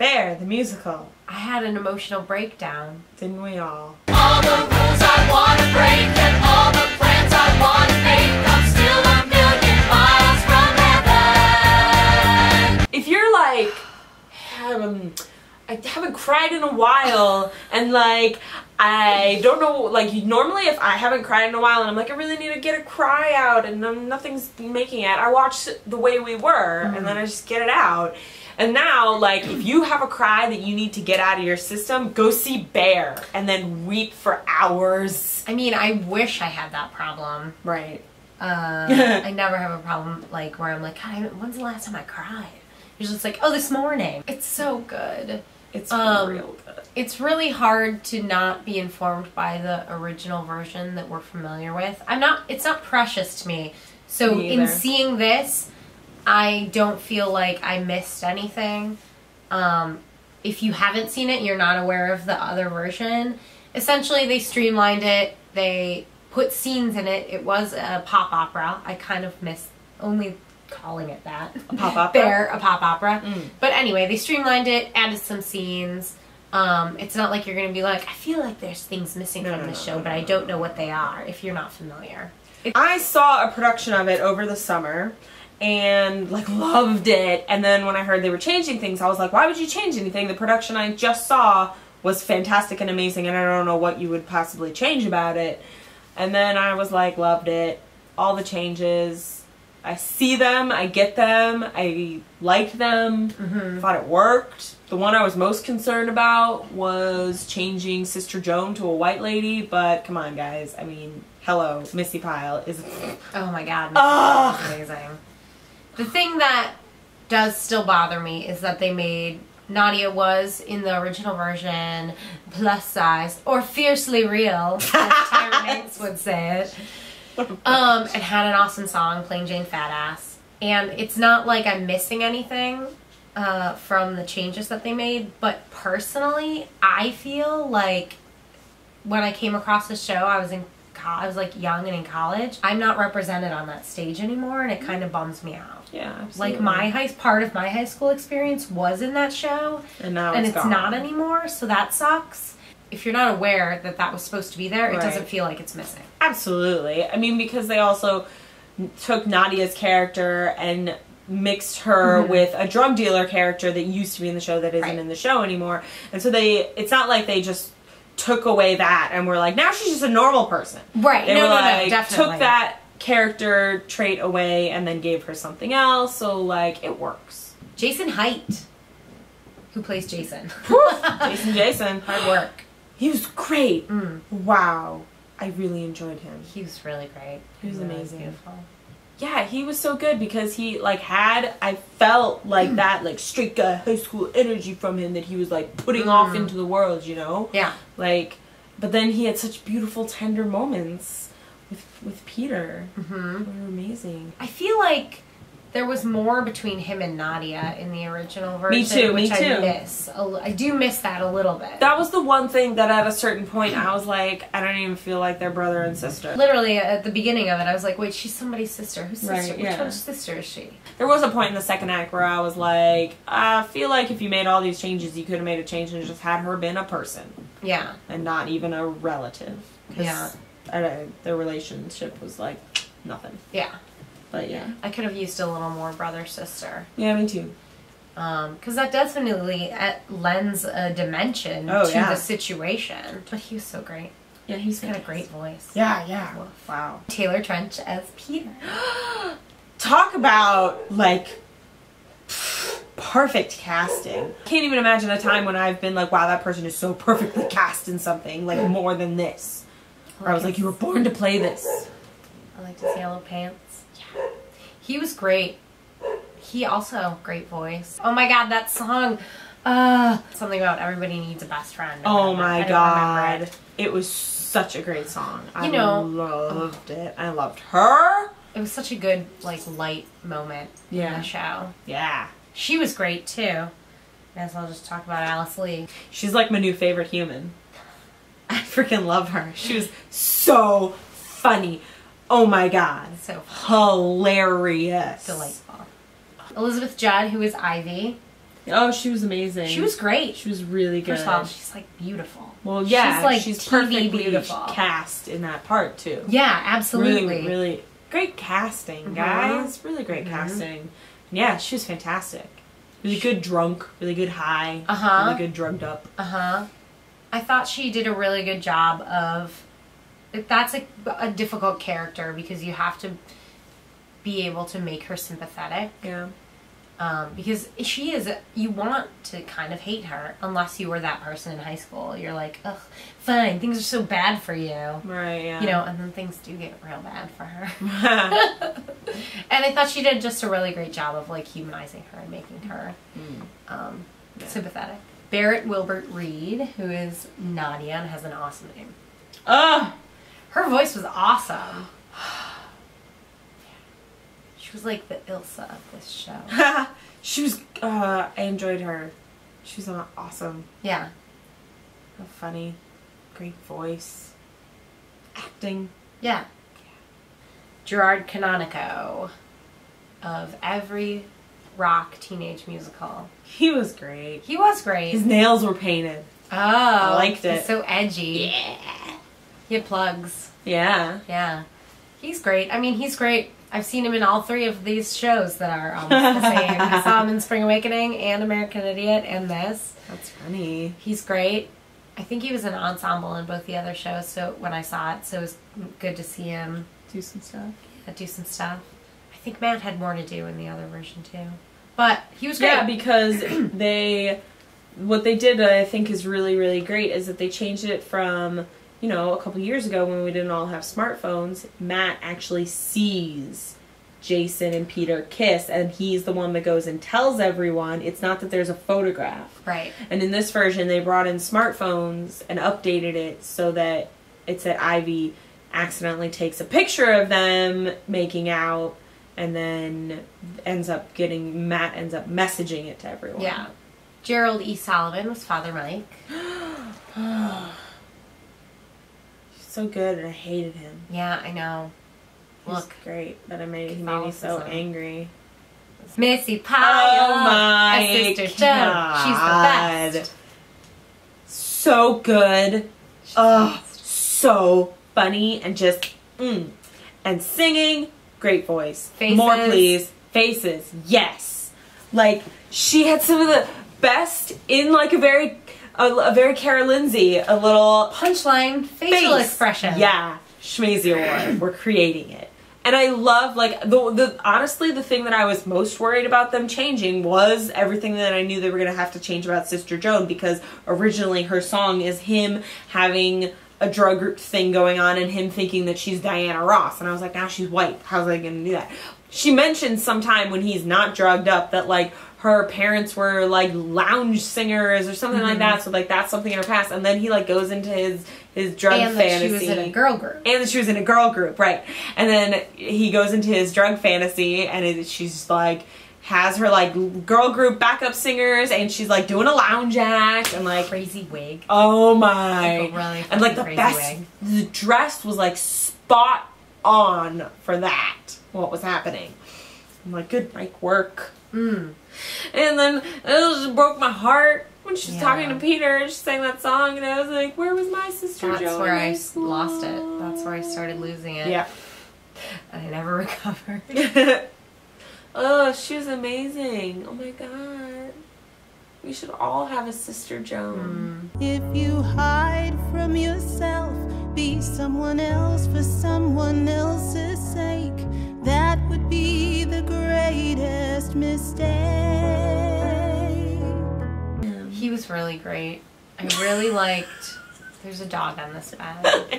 Bear, the musical. I had an emotional breakdown. Didn't we all? All the rules I wanna break and all the plans I wanna make, I'm still a million miles from heaven. If you're like, I haven't cried in a while, and like, I don't know, like, normally if I haven't cried in a while and I'm like, I really need to get a cry out and nothing's making it, I watch The Way We Were, and then I just get it out. And now, like, if you have a cry that you need to get out of your system, go see Bear and then weep for hours. I mean, I wish I had that problem. Right. I never have a problem, like, where I'm like, God, when's the last time I cried? It's just like, oh, this morning. It's so good. It's real good. It's really hard to not be informed by the original version that we're familiar with. It's not precious to me. So in seeing this, I don't feel like I missed anything. If you haven't seen it, you're not aware of the other version. Essentially, they streamlined it. They put scenes in it. It was a pop opera. I kind of miss only calling it that. A pop opera? Bear, a pop opera. But anyway, they streamlined it, added some scenes. It's not like you're going to be like, I feel like there's things missing from this show, but I don't know what they are if you're not familiar. I saw a production of it over the summer and like loved it, and then when I heard they were changing things, I was like, why would you change anything? The production I just saw was fantastic and amazing, and I don't know what you would possibly change about it. And then I was like, loved it. All the changes, I see them, I get them, I liked them, thought it worked. The one I was most concerned about was changing Sister Joan to a white lady, but come on guys, I mean, hello, Missi Pyle is... Oh my god, Missi is amazing. The thing that does still bother me is that they made Nadia was, in the original version, plus size, or fiercely real, as Tyra Banks would say it. And had an awesome song playing Jane Fatass. And it's not like I'm missing anything from the changes that they made, but personally, I feel like when I came across the show, I was like young and in college. I'm not represented on that stage anymore, and it kind of bums me out. Yeah, absolutely. Like part of my high school experience was in that show, and now it's gone. not anymore, so that sucks. If you're not aware that that was supposed to be there, it doesn't feel like it's missing. Absolutely. I mean, because they also took Nadia's character and mixed her with a drug dealer character that used to be in the show that isn't in the show anymore. And so it's not like they just took away that and were like, now she's just a normal person. Right. They no, definitely took that character trait away and then gave her something else. So, like, it works. Jason Hite, who plays Jason. Jason. Hard work. He was great. Wow. I really enjoyed him. He was really great. He was amazing. Beautiful. Yeah, he was so good because he, like, I felt like that, like, straight guy high school energy from him that he was, like, putting off into the world, you know? Yeah. Like, but then he had such beautiful, tender moments with Peter. They were amazing. I feel like there was more between him and Nadia in the original version. Me too. I miss. I do miss that a little bit. That was the one thing that at a certain point I was like, I don't even feel like they're brother and sister. Literally at the beginning of it, I was like, wait, she's somebody's sister. Whose sister? Right, Which one's sister is she? There was a point in the second act where I was like, I feel like if you made all these changes, you could have made a change and just had her been a person. Yeah. And not even a relative. Yeah. Their relationship was like nothing. Yeah. But yeah. I could have used a little more brother-sister. Yeah, me too. Because that definitely lends a dimension to the situation. But he was so great. Yeah, he's got a great voice. Yeah. Wow. Taylor Trench as Peter. Talk about, like, perfect casting. Can't even imagine a time when I've been like, wow, that person is so perfectly cast in something, like, more than this. Where I was like, you were born to play this. I liked his yellow pants. Yeah. He was great. He also, great voice. Oh my god, that song. Something about everybody needs a best friend. Oh my god. It was such a great song. I loved it. I loved her. It was such a good, like, light moment in the show. Yeah. She was great, too. May as well just talk about Alice Lee. She's like my new favorite human. I freaking love her. She was so funny. Oh my god. So funny. Hilarious. Delightful. Elizabeth Judd, who is Ivy. Oh, she was amazing. She was great. She was really good. First of all, she's like beautiful. Well, yeah, she's like she's TV perfectly beautiful. cast in that part too. Yeah, absolutely. Really, really great casting, guys. Really great casting. Yeah, she was fantastic. Really good drunk, really good high, really good drugged up. I thought she did a really good job of. That's a difficult character because you have to be able to make her sympathetic. Yeah. Because she is, you want to kind of hate her unless you were that person in high school. You're like, ugh, fine, things are so bad for you. Right, yeah. You know, and then things do get real bad for her. And I thought she did just a really great job of, like, humanizing her and making her sympathetic. Barrett Wilbert Reed, who is Nadia and has an awesome name. Her voice was awesome. She was like the Ilsa of this show. She was, I enjoyed her. She was awesome. Yeah. Funny. Great voice. Acting. Yeah. Gerard Canonico of every rock teenage musical. He was great. He was great. His nails were painted. Oh. I liked it. He's so edgy. Yeah. He had plugs. Yeah. Yeah. He's great. I mean, he's great. I've seen him in all three of these shows that are almost the same. I saw him in Spring Awakening and American Idiot and this. That's funny. He's great. I think he was an ensemble in both the other shows, so when I saw it, so it was good to see him Do some stuff. do some stuff. I think Matt had more to do in the other version too. But he was great. Yeah, because what they did, I think, is really, really great, is that they changed it from, you know, a couple years ago when we didn't all have smartphones. Matt actually sees Jason and Peter kiss, and he's the one that goes and tells everyone. It's not that there's a photograph. Right. And in this version, they brought in smartphones and updated it so that it's that Ivy accidentally takes a picture of them making out, and then Matt ends up messaging it to everyone. Yeah. Jerold E. Sullivan was Father Mike. So good, and I hated him. Yeah, I know. He's Look. great, but he made me so angry. Missi, Pyle. Oh my a sister God. Joan. She's the best. So good. Oh, so funny, and just and singing. Great voice. Faces. More, please. Faces. Yes. Like, she had some of the best in, like, a very Cara Lindsay, a little Punchline, facial face. expression. Yeah. Schmazy Award. We're creating it. And I love, like, honestly, the thing that I was most worried about them changing was everything that I knew they were going to have to change about Sister Joan, because originally her song is him having a drug thing going on and him thinking that she's Diana Ross. And I was like, now she's white. How's I going to do that? She mentioned sometime when he's not drugged up that, like, her parents were, like, lounge singers or something like that. So, like, that's something in her past. And then he, like, goes into his drug fantasy. And that she was in a girl group. And that she was in a girl group, right. And then he goes into his drug fantasy, and she's, like, has her, like, girl group backup singers, and she's, like, doing a lounge act, and, like... Crazy wig. Oh, my. Like a really and, like, the crazy best... wig. The dress was, like, spot on for that, what was happening. I'm like, good mic work. And then it just broke my heart when she's talking to Peter and she sang that song, and I was like, where was my sister Joan? That's where I lost it. That's where I started losing it. Yeah. And I never recovered. Oh, she was amazing. Oh my God. We should all have a Sister Joan. If you hide from yourself, be someone else for someone else's sake, that would be the greatest mistake. He was really great. I really liked... There's a dog on this bed.